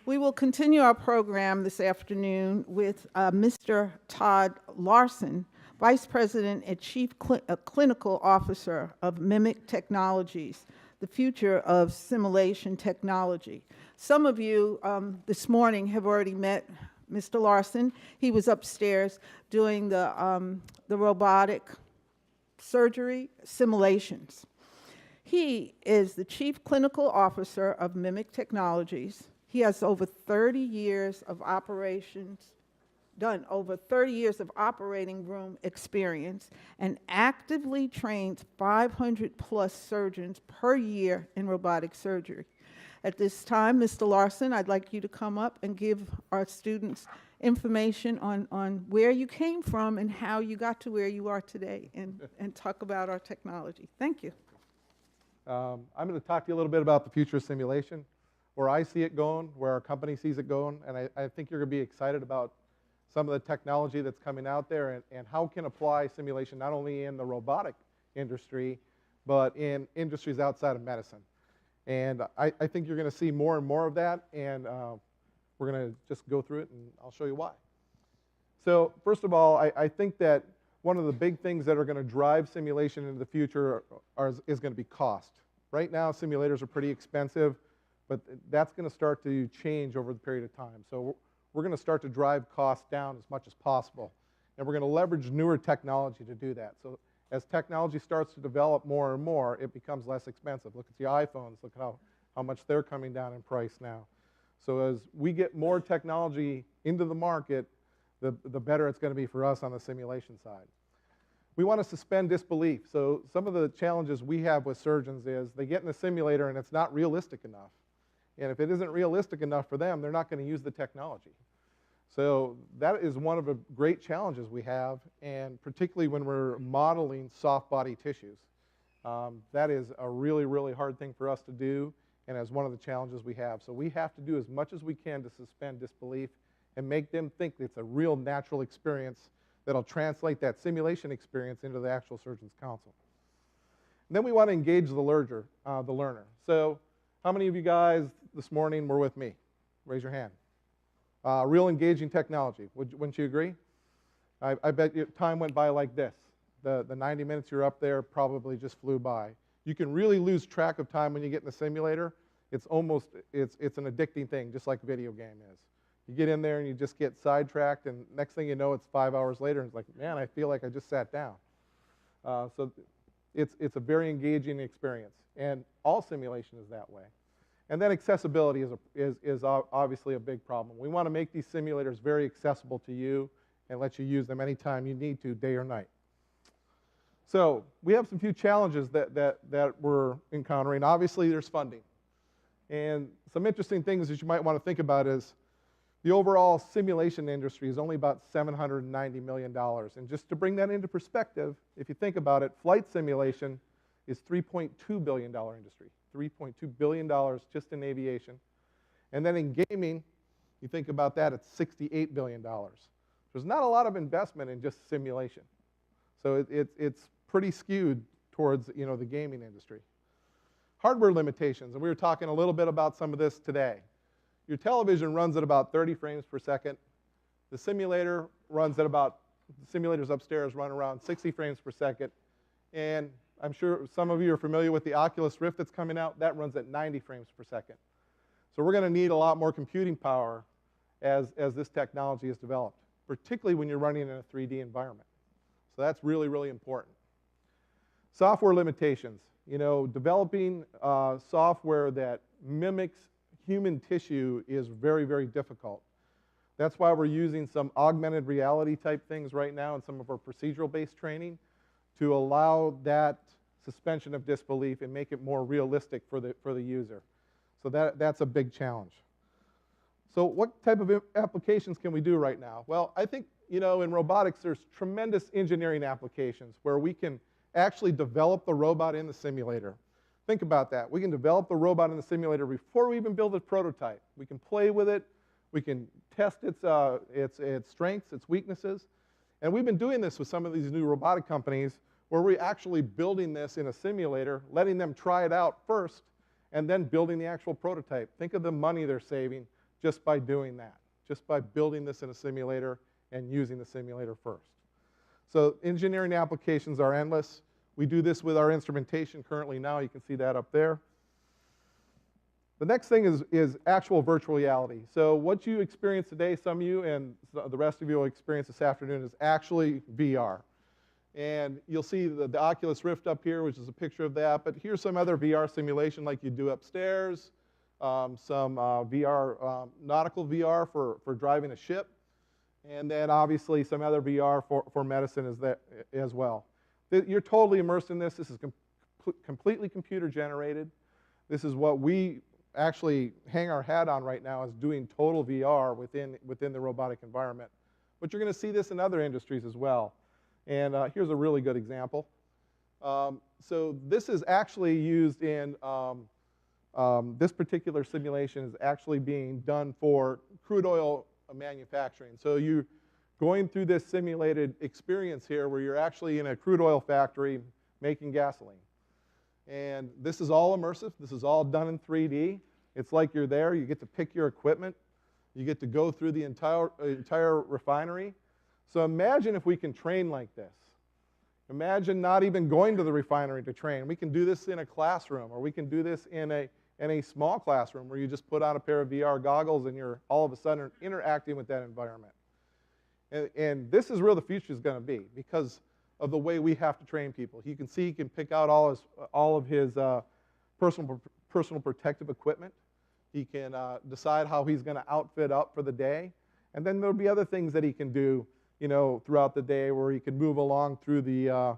We will continue our program this afternoon with Mr. Todd Larson, Vice President and Chief Clinical Officer of Mimic Technologies, the future of simulation technology. Some of you this morning have already met Mr. Larson. He was upstairs doing the robotic surgery simulations. He is the Chief Clinical Officer of Mimic Technologies. He has over 30 years of operations, done over 30 years of operating room experience, and actively trains 500 plus surgeons per year in robotic surgery. At this time, Mr. Larson, I'd like you to come up and give our students information on where you came from and how you got to where you are today, and talk about our technology. Thank you. I'm going to talk to you a little bit about the future of simulation, where I see it going, where our company sees it going, and I think you're going to be excited about some of the technology that's coming out there and how it can apply simulation not only in the robotic industry, but in industries outside of medicine. And I think you're going to see more and more of that, and we're going to just go through it, and I'll show you why. So first of all, I think that one of the big things that are going to drive simulation into the future is going to be cost. Right now, simulators are pretty expensive, but that's going to start to change over the period of time. So we're going to start to drive costs down as much as possible. And we're going to leverage newer technology to do that. So as technology starts to develop more and more, it becomes less expensive. Look at the iPhones. Look at how much they're coming down in price now. So as we get more technology into the market, the better it's going to be for us on the simulation side. We want to suspend disbelief. So some of the challenges we have with surgeons is they get in the simulator and it's not realistic enough. And if it isn't realistic enough for them, they're not going to use the technology. So that is one of the great challenges we have, and particularly when we're modeling soft body tissues. That is a really, really hard thing for us to do, and as one of the challenges we have. So we have to do as much as we can to suspend disbelief and make them think it's a real natural experience that'll translate that simulation experience into the actual surgeon's console. And then we want to engage the learner. So how many of you guys this morning were with me? Raise your hand. Real engaging technology. Wouldn't you agree? I bet you time went by like this. The 90 minutes you're up there probably just flew by. You can really lose track of time when you get in the simulator. It's an addicting thing, just like a video game is. You get in there and you just get sidetracked, and next thing you know, it's 5 hours later, and it's like, man, I feel like I just sat down. So it's a very engaging experience, and all simulation is that way. And then accessibility is obviously a big problem. We want to make these simulators very accessible to you and let you use them anytime you need to, day or night. So we have some few challenges that we're encountering. Obviously, there's funding. And some interesting things that you might want to think about is the overall simulation industry is only about $790 million. And just to bring that into perspective, if you think about it, flight simulation is $3.2 billion industry. $3.2 billion just in aviation. And then in gaming, you think about that, it's $68 billion. There's not a lot of investment in just simulation. So it's pretty skewed towards the gaming industry. Hardware limitations, and we were talking a little bit about some of this today. Your television runs at about 30 frames per second. The simulator runs at about, the simulators upstairs run around 60 frames per second. And I'm sure some of you are familiar with the Oculus Rift that's coming out. That runs at 90 frames per second. So we're going to need a lot more computing power as this technology is developed, particularly when you're running in a 3D environment. So that's really, really important. Software limitations. Developing software that mimics human tissue is very, very difficult. That's why we're using some augmented reality type things right now in some of our procedural-based training to allow that suspension of disbelief and make it more realistic for the user. So that's a big challenge. So what type of applications can we do right now? Well, I think, in robotics, there's tremendous engineering applications where we can actually develop the robot in the simulator. Think about that. We can develop the robot in the simulator before we even build a prototype. We can play with it. We can test its strengths, its weaknesses. And we've been doing this with some of these new robotic companies where we're actually building this in a simulator, letting them try it out first, and then building the actual prototype. Think of the money they're saving. just by doing that, just by building this in a simulator and using the simulator first. So engineering applications are endless. We do this with our instrumentation currently now. You can see that up there. The next thing is actual virtual reality. So what you experience today, some of you and the rest of you will experience this afternoon, is actually VR. And you'll see the Oculus Rift up here, which is a picture of that. But here's some other VR simulation like you do upstairs, some VR, nautical VR for driving a ship, and then obviously some other VR for medicine as well. You're totally immersed in this. This is completely computer generated. This is what we actually hang our hat on right now, is doing total VR within the robotic environment. But you're going to see this in other industries as well. And here's a really good example. So this is actually used in, this particular simulation is actually being done for crude oil manufacturing. So you're going through this simulated experience here where you're actually in a crude oil factory making gasoline. And this is all immersive. This is all done in 3D. It's like you're there. You get to pick your equipment. You get to go through the entire refinery. So imagine if we can train like this. Imagine not even going to the refinery to train. We can do this in a classroom, or we can do this in a small classroom where you just put on a pair of VR goggles and you're all of a sudden interacting with that environment. And this is where the future is going to be because of the way we have to train people. You can see he can pick out all of his personal protective equipment. He can decide how he's going to outfit up for the day. And then there'll be other things that he can do, you know, throughout the day where he can move along through the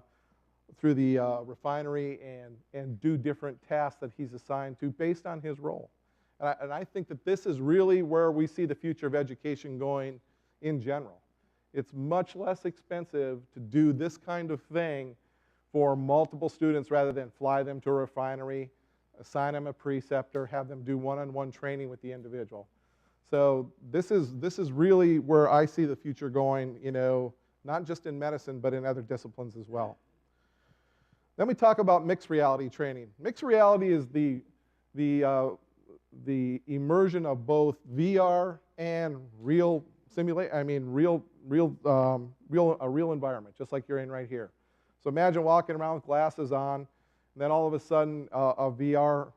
refinery and do different tasks that he's assigned to based on his role. And I think that this is really where we see the future of education going in general. It's much less expensive to do this kind of thing for multiple students rather than fly them to a refinery, assign them a preceptor, have them do one-on-one training with the individual. So this is really where I see the future going, you know, not just in medicine, but in other disciplines as well. Then we talk about mixed reality training. Mixed reality is the immersion of both VR and real a real environment, just like you're in right here. So imagine walking around with glasses on, and then all of a sudden a VR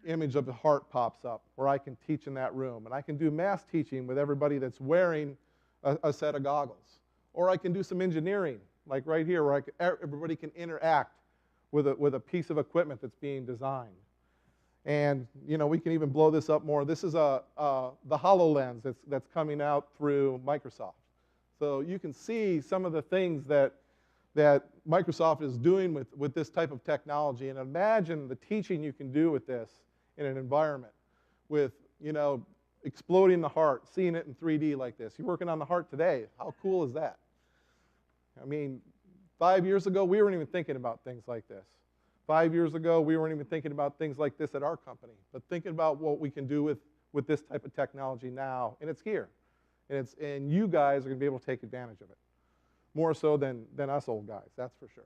image of the heart pops up where I can teach in that room. And I can do mass teaching with everybody that's wearing a set of goggles. Or I can do some engineering, like right here, where everybody can interact with a piece of equipment that's being designed. And you know, we can even blow this up more. This is the HoloLens that's coming out through Microsoft. So you can see some of the things that Microsoft is doing with this type of technology. And imagine the teaching you can do with this in an environment with, you know, exploding the heart, seeing it in 3D like this. You're working on the heart today. How cool is that? I mean, 5 years ago, we weren't even thinking about things like this. 5 years ago, we weren't even thinking about things like this at our company, but thinking about what we can do with this type of technology now, and it's here. And you guys are going to be able to take advantage of it, more so than us old guys, that's for sure.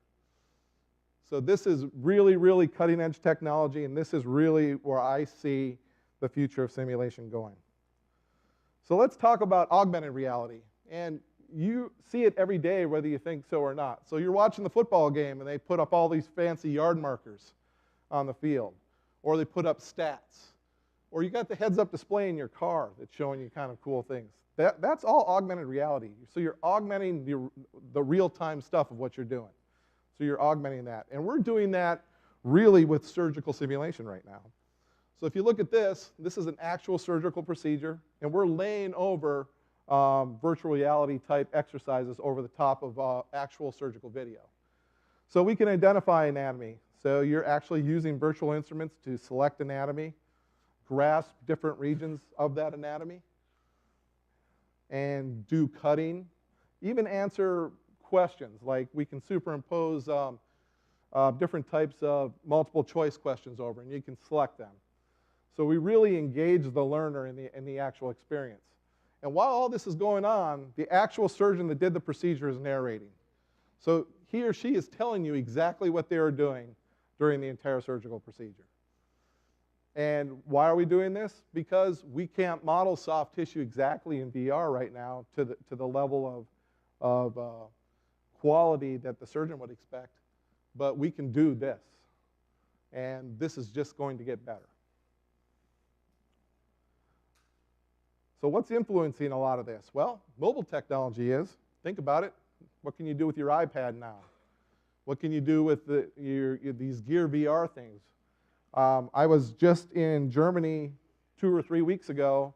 So this is really, really cutting-edge technology, and this is really where I see the future of simulation going. So let's talk about augmented reality. And you see it every day, whether you think so or not. So you're watching the football game, and they put up all these fancy yard markers on the field. Or they put up stats. Or you got the heads-up display in your car that's showing you kind of cool things. That's all augmented reality. So you're augmenting the real-time stuff of what you're doing. So you're augmenting that. And we're doing that really with surgical simulation right now. So if you look at this, this is an actual surgical procedure, and we're laying over virtual reality type exercises over the top of actual surgical video. So we can identify anatomy. So you're actually using virtual instruments to select anatomy, grasp different regions of that anatomy, and do cutting, even answer questions. Like we can superimpose different types of multiple choice questions over, and you can select them. So we really engage the learner in the actual experience. And while all this is going on, the actual surgeon that did the procedure is narrating. So he or she is telling you exactly what they are doing during the entire surgical procedure. And why are we doing this? Because we can't model soft tissue exactly in VR right now to the level of quality that the surgeon would expect, but we can do this. And this is just going to get better. So what's influencing a lot of this? Well, mobile technology is. Think about it. What can you do with your iPad now? What can you do with these Gear VR things? I was just in Germany 2 or 3 weeks ago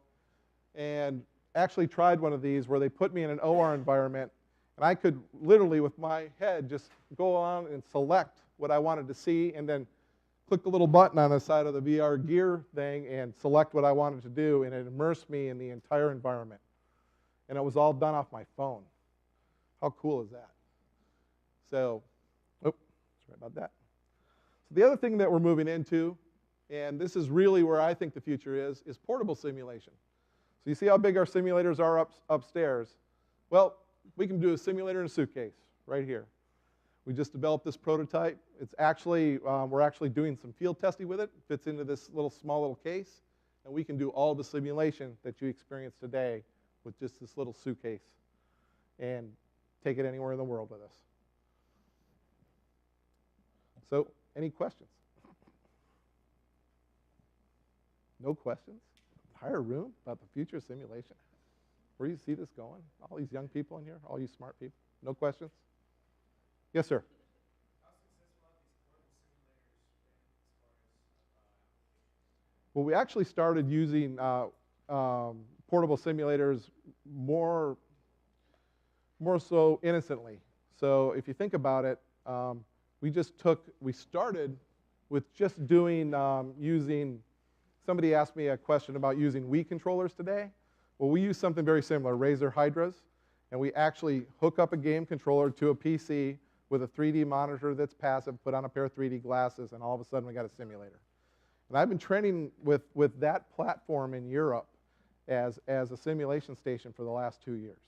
and actually tried one of these where they put me in an OR environment, and I could literally, with my head, just go on and select what I wanted to see and then click the little button on the side of the VR gear thing and select what I wanted to do, and it immersed me in the entire environment. And it was all done off my phone. How cool is that? So, sorry about that. So the other thing that we're moving into, and this is really where I think the future is portable simulation. So you see how big our simulators are upstairs? Well, we can do a simulator in a suitcase right here. We just developed this prototype. It's actually, we're actually doing some field testing with it. It fits into this small little case, and we can do all the simulation that you experience today with just this little suitcase and take it anywhere in the world with us. So, any questions? No questions? Entire room about the future of simulation? Where do you see this going? All these young people in here, all you smart people? No questions? Yes, sir. Well, we actually started using portable simulators more so innocently. So if you think about it, we started with just doing, somebody asked me a question about using Wii controllers today. Well, we use something very similar, Razer Hydras, and we actually hook up a game controller to a PC with a 3D monitor that's passive, put on a pair of 3D glasses, and all of a sudden we got a simulator. And I've been training with that platform in Europe as a simulation station for the last 2 years.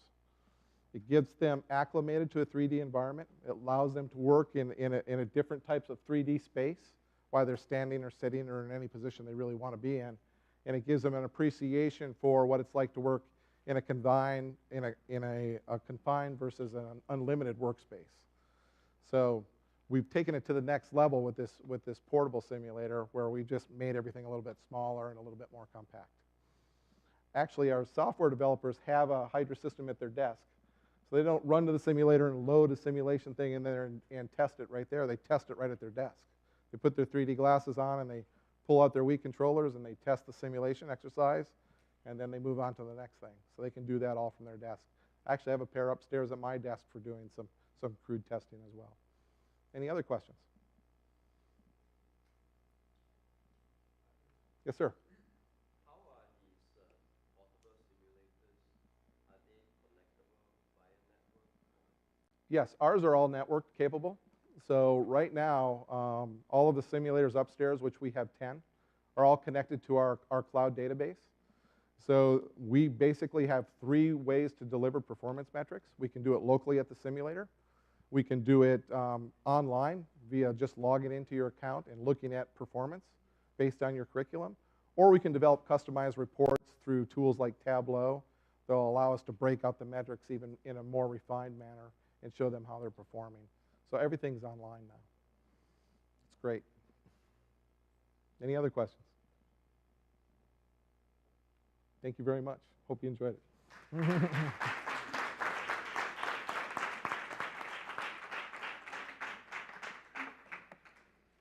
It gets them acclimated to a 3D environment. It allows them to work in a different types of 3D space while they're standing or sitting or in any position they really want to be in. And it gives them an appreciation for what it's like to work in a confined versus an unlimited workspace. So we've taken it to the next level with this portable simulator where we just made everything a little bit smaller and a little bit more compact. Actually, our software developers have a Hydra system at their desk. So they don't run to the simulator and load a simulation thing in there and test it right there. They test it right at their desk. They put their 3D glasses on and they pull out their Wii controllers and they test the simulation exercise, and then they move on to the next thing. So they can do that all from their desk. I actually have a pair upstairs at my desk for doing some crude testing as well. Any other questions? Yes, sir. How are these portable simulators? Are they connectable via network? Yes, ours are all network capable. So right now, all of the simulators upstairs, which we have 10, are all connected to our cloud database. So we basically have 3 ways to deliver performance metrics. We can do it locally at the simulator. We can do it online via just logging into your account and looking at performance based on your curriculum. Or we can develop customized reports through tools like Tableau that will allow us to break out the metrics even in a more refined manner and show them how they're performing. So everything's online now. It's great. Any other questions? Thank you very much. Hope you enjoyed it.